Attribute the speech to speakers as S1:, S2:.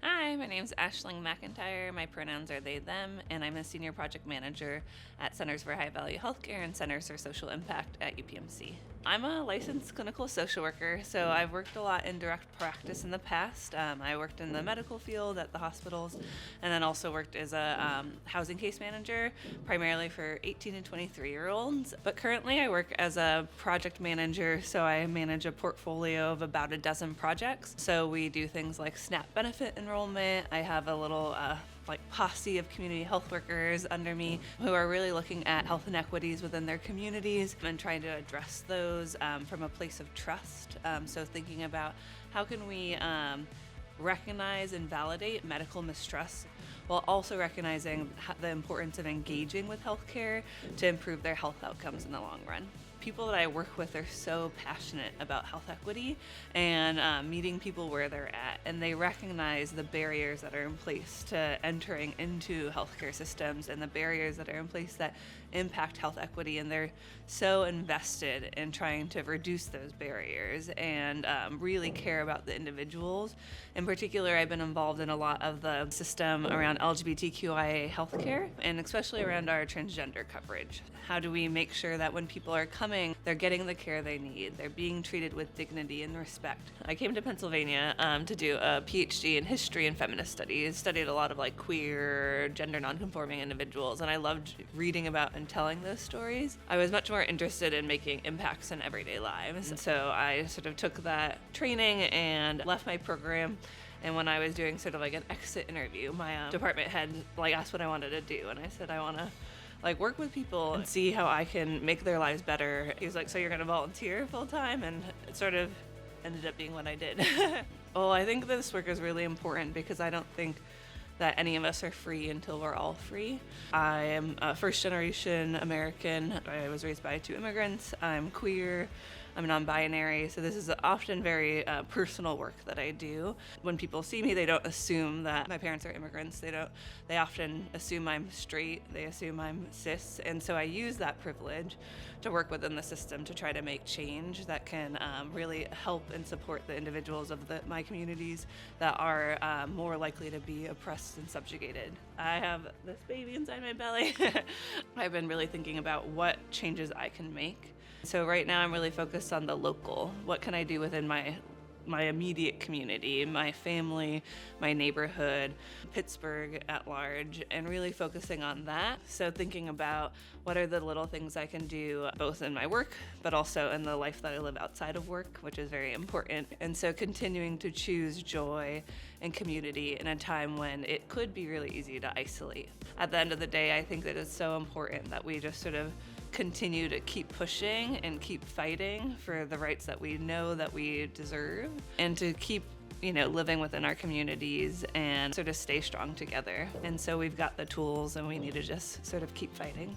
S1: Hi, my name's Aisling McIntyre. My pronouns are they, them, and I'm a senior project manager at Centers for High Value Healthcare and Centers for Social Impact at UPMC. I'm a licensed clinical social worker, so I've worked a lot in direct practice in the past. I worked in the medical field at the hospitals, and then also worked as a housing case manager, primarily for 18 and 23-year-olds. But currently I work as a project manager, so I manage a portfolio of about a dozen projects. So we do things like SNAP benefit enrollment. I have a little posse of community health workers under me who are really looking at health inequities within their communities and trying to address those from a place of trust. So thinking about how can we recognize and validate medical mistrust while also recognizing the importance of engaging with healthcare to improve their health outcomes in the long run. People that I work with are so passionate about health equity and meeting people where they're at, and they recognize the barriers that are in place to entering into healthcare systems and the barriers that are in place that impact health equity, and they're so invested in trying to reduce those barriers and really care about the individuals. In particular, I've been involved in a lot of the system around LGBTQIA healthcare, and especially around our transgender coverage. How do we make sure that when people are coming, they're getting the care they need, they're being treated with dignity and respect? I came to Pennsylvania to do a PhD in history and feminist studies, studied a lot of queer, gender nonconforming individuals, and I loved reading about and telling those stories. I was much more interested in making impacts in everyday lives, and so I sort of took that training and left my program. And when I was doing sort of an exit interview, my department head asked what I wanted to do, and I said I want to work with people and see how I can make their lives better. He was like, so you're going to volunteer full time? And it sort of ended up being what I did. Well, I think this work is really important because I don't think that any of us are free until we're all free. I am a first generation American. I was raised by 2 immigrants. I'm queer. I'm non-binary. So this is often very personal work that I do. When people see me, they don't assume that my parents are immigrants. They often assume I'm straight. They assume I'm cis. And so I use that privilege to work within the system to try to make change that can really help and support the individuals of my communities that are more likely to be oppressed and subjugated. I have this baby inside my belly. I've been really thinking about what changes I can make. So right now I'm really focused on the local. What can I do within my immediate community, my family, my neighborhood, Pittsburgh at large, and really focusing on that. So thinking about what are the little things I can do both in my work, but also in the life that I live outside of work, which is very important. And so continuing to choose joy and community in a time when it could be really easy to isolate. At the end of the day, I think that it's so important that we just sort of continue to keep pushing and keep fighting for the rights that we know that we deserve, and to keep living within our communities and sort of stay strong together. And so we've got the tools and we need to just sort of keep fighting.